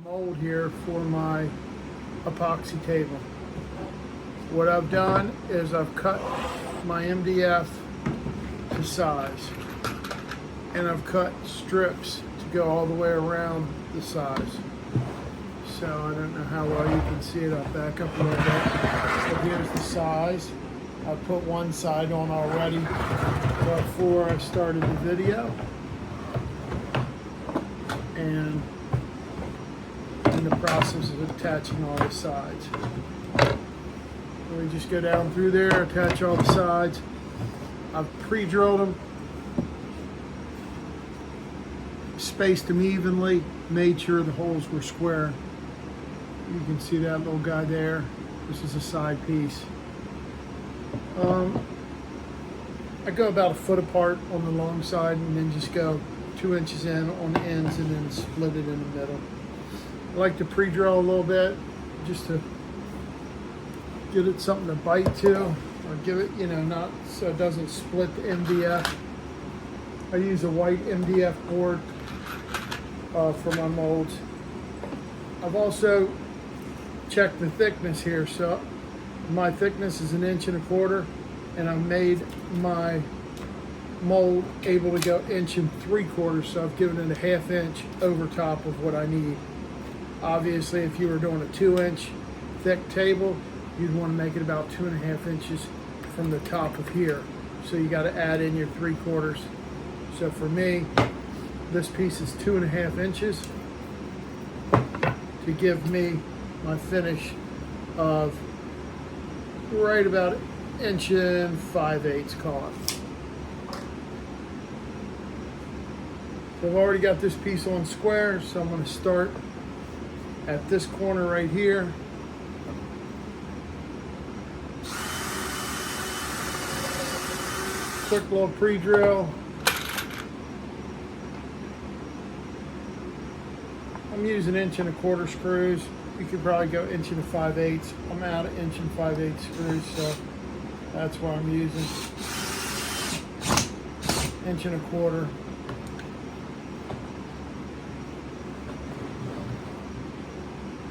Mold here for my epoxy table. What I've done is I've cut my MDF to size, and I've cut strips to go all the way around the size. So I don't know how well you can see it. I'll back up a little bit. But here's the size. I put one side on already before I started the video, and in the process of attaching all the sides. We just go down through there, attach all the sides. I've pre-drilled them, spaced them evenly, made sure the holes were square. You can see that little guy there. This is a side piece. I go about a foot apart on the long side and then just go 2 inches in on the ends and then split it in the middle. I like to pre-drill a little bit just to give it something to bite to, or give it, not so it doesn't split the MDF. I use a white MDF board for my molds. I've also checked the thickness here, so my thickness is 1.25 inches, and I've made my mold able to go 1.75 inches, so I've given it a 1/2 inch over top of what I need. Obviously, if you were doing a 2-inch thick table, you'd want to make it about 2.5 inches from the top of here. So you got to add in your 3/4. So for me, this piece is 2.5 inches to give me my finish of right about 1.5 inches, call it. So I've already got this piece on square, so I'm going to start at this corner right here. Quick little pre-drill. I'm using 1.25 inch screws. You could probably go 1 5/8 inches. I'm out of 1 5/8 inch screws, so that's what I'm using. 1.25 inches.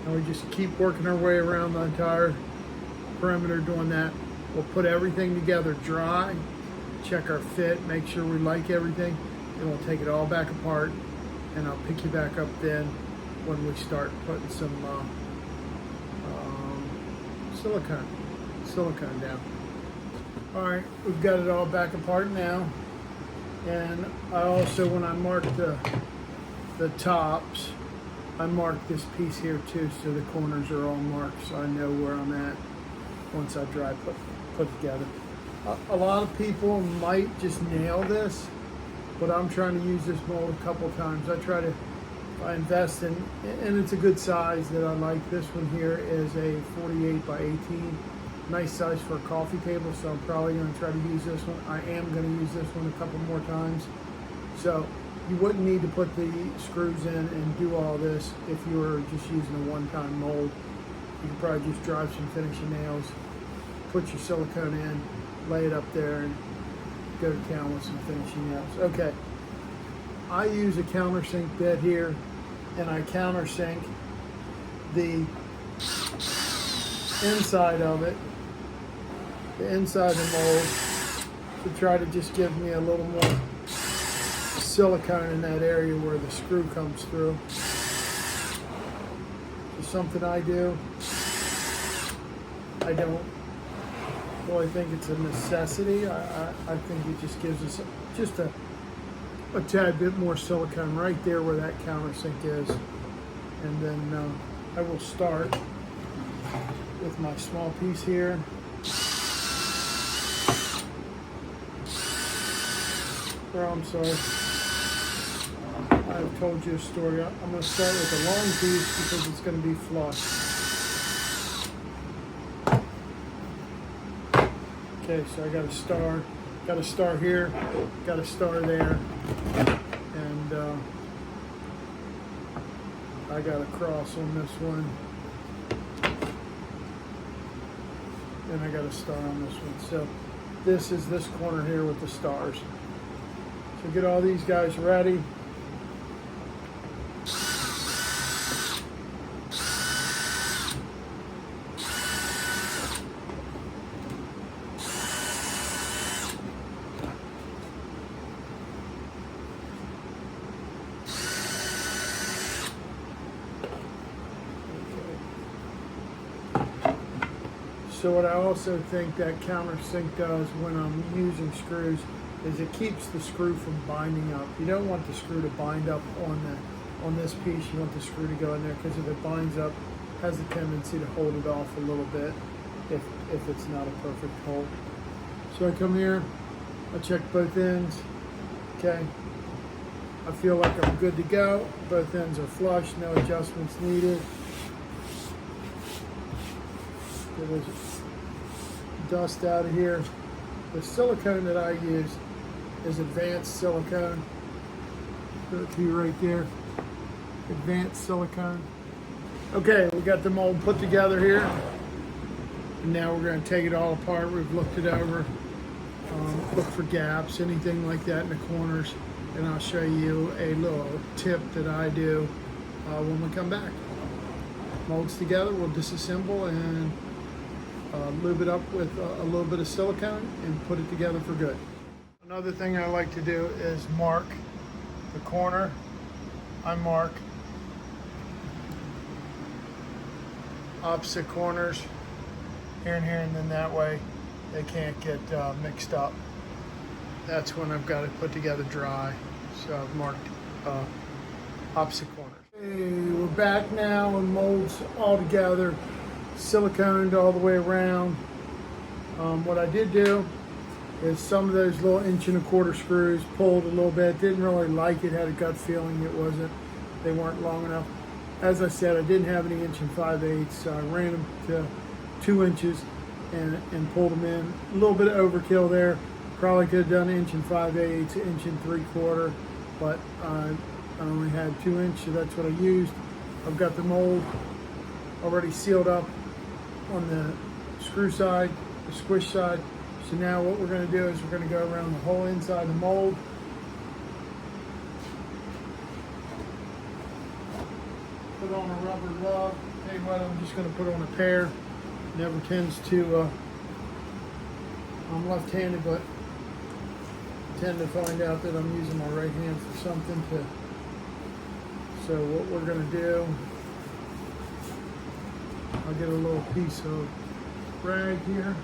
And we just keep working our way around the entire perimeter doing that. We'll put everything together dry, check our fit, make sure we like everything, and we'll take it all back apart, and I'll pick you back up then when we start putting some silicone down. All right, we've got it all back apart now, and I also, when I mark the tops, I marked this piece here too, so the corners are all marked, so I know where I'm at once I dry put together. A lot of people might just nail this, but I'm trying to use this mold a couple times. I invest in, and it's a good size that I like. This one here is a 48 by 18, nice size for a coffee table, so I'm probably going to try to use this one. I am going to use this one a couple more times. So you wouldn't need to put the screws in and do all this if you were just using a one-time mold. You could probably just drive some finishing nails, put your silicone in, lay it up there, and go to town with some finishing nails. Okay, I use a countersink bit here, and I countersink the inside of it, the inside of the mold, to try to just give me a little more silicone in that area where the screw comes through. It's something I do. I don't really think it's a necessity. I think it just gives us just a tad bit more silicone right there where that countersink is. And then I will start with my small piece here. Or I'm sorry, I've told you a story. I'm going to start with a long piece because it's going to be flush. Okay, so I got a star here, got a star there, and I got a cross on this one, and I got a star on this one. So this is this corner here with the stars. So get all these guys ready. So what I also think that countersink does when I'm using screws is it keeps the screw from binding up. You don't want the screw to bind up on this piece. You want the screw to go in there, because if it binds up, it has a tendency to hold it off a little bit if it's not a perfect hole. So I come here, I check both ends. Okay, I feel like I'm good to go. Both ends are flush, no adjustments needed. Get this dust out of here. The silicone that I use is advanced silicone. Put it to you right there. Advanced silicone. Okay, we got the mold put together here. And now we're going to take it all apart. We've looked it over. Look for gaps, anything like that in the corners. And I'll show you a little tip that I do when we come back. Molds together, we'll disassemble and lube it up with a little bit of silicone and put it together for good. Another thing I like to do is mark the corner. I mark opposite corners here and here, and then that way they can't get mixed up. That's when I've got it put together dry. So I've marked opposite corners. Hey, we're back now and molds all together, siliconed all the way around. What I did do is some of those little 1 1/4" screws pulled a little bit. Didn't really like it, had a gut feeling they weren't long enough. As I said, I didn't have any 1 5/8", so I ran them to 2 inches and pulled them in. A little bit of overkill there. Probably could have done 1 5/8", 1 3/4", but I only had 2 inch, so that's what I used. I've got the mold already sealed up on the screw side, the squish side. So now what we're going to do is we're going to go around the whole inside of the mold. Put on a rubber glove. Tell you what, I'm just going to put on a pair. Never tends to, I'm left-handed, but I tend to find out that I'm using my right hand for something to. So what we're going to do, I'll get a little piece of rag here.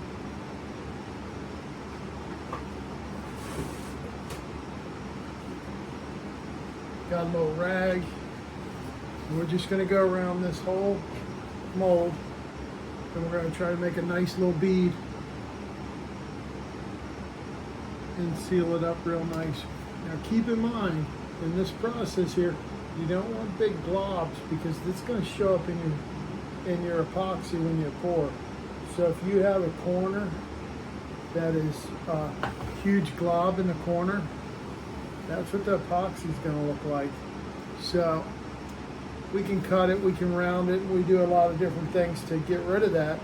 Got a little rag. And we're just going to go around this whole mold, and we're going to try to make a nice little bead and seal it up real nice. Now keep in mind, in this process here, you don't want big globs, because it's going to show up in your epoxy when you pour. So if you have a corner that is a huge glob in the corner, that's what the epoxy is going to look like. So we can cut it, we can round it, we do a lot of different things to get rid of that.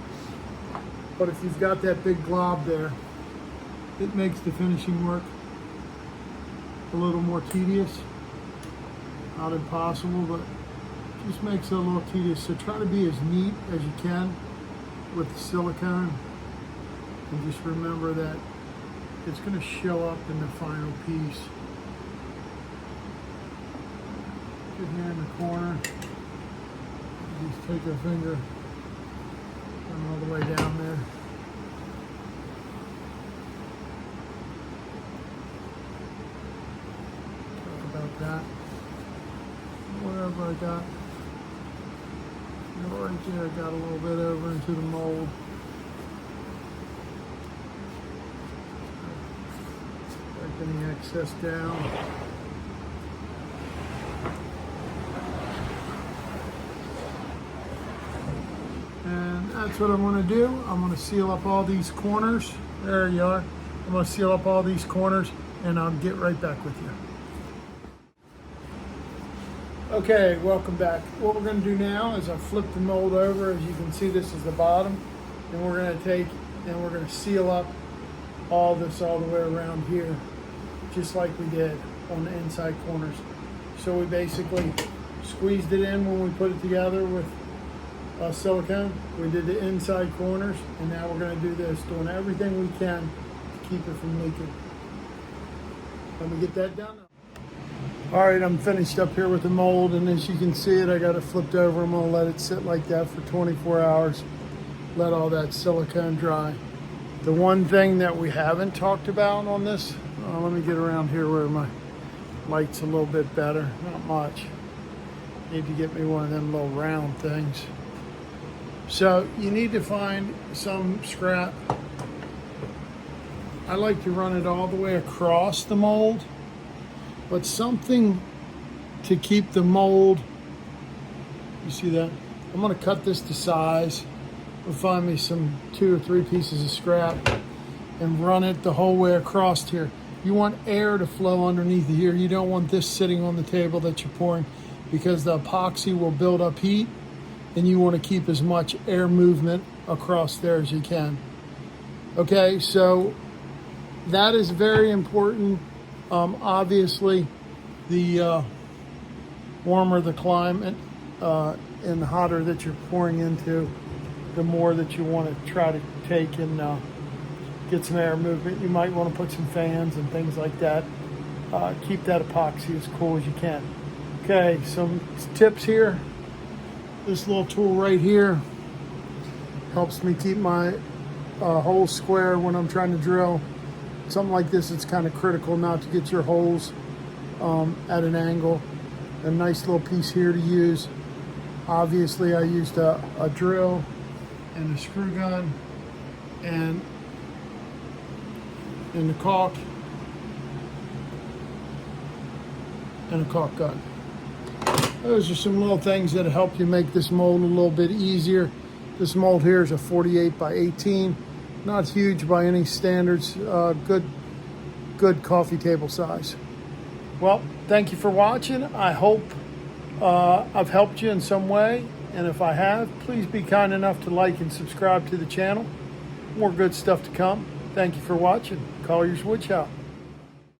But if you've got that big glob there, it makes the finishing work a little more tedious. Not impossible, but just makes it a little tedious. So try to be as neat as you can with the silicone, and just remember that it's going to show up in the final piece. Get here in the corner, just take our finger and all the way down there. Talk about that. Whatever I got. Right there, I got a little bit over into the mold. Break any excess down. And that's what I'm going to do. I'm going to seal up all these corners. There you are. I'm going to seal up all these corners, and I'll get right back with you. Okay, welcome back. What we're going to do now is I'll flip the mold over. As you can see, this is the bottom, and we're going to take and we're going to seal up all this all the way around here, just like we did on the inside corners. So we basically squeezed it in when we put it together with silicone. We did the inside corners, and now we're going to do this, doing everything we can to keep it from leaking. Let me get that done. All right, I'm finished up here with the mold, and as you can see it, I got it flipped over. I'm going to let it sit like that for 24 hours. let all that silicone dry. The one thing that we haven't talked about on this, let me get around here where my light's a little bit better, not much. Need to get me one of them little round things. So you need to find some scrap. I like to run it all the way across the mold, but something to keep the mold, you see that? I'm gonna cut this to size. I'll find me some 2 or 3 pieces of scrap and run it the whole way across here. You want air to flow underneath here. You don't want this sitting on the table that you're pouring, because the epoxy will build up heat, and you want to keep as much air movement across there as you can. Okay, so that is very important. Obviously, the warmer the climate and the hotter that you're pouring into, the more that you want to try to take and get some air movement. You might want to put some fans and things like that. Keep that epoxy as cool as you can. Okay, some tips here. This little tool right here helps me keep my holes square when I'm trying to drill. Something like this, it's kind of critical not to get your holes at an angle. A nice little piece here to use. Obviously, I used a drill and a screw gun and the caulk and a caulk gun. Those are some little things that help you make this mold a little bit easier. This mold here is a 48 by 18. Not huge by any standards. Good coffee table size. Well, thank you for watching. I hope I've helped you in some way. And if I have, please be kind enough to like and subscribe to the channel. More good stuff to come. Thank you for watching. Colliers Wood Shop.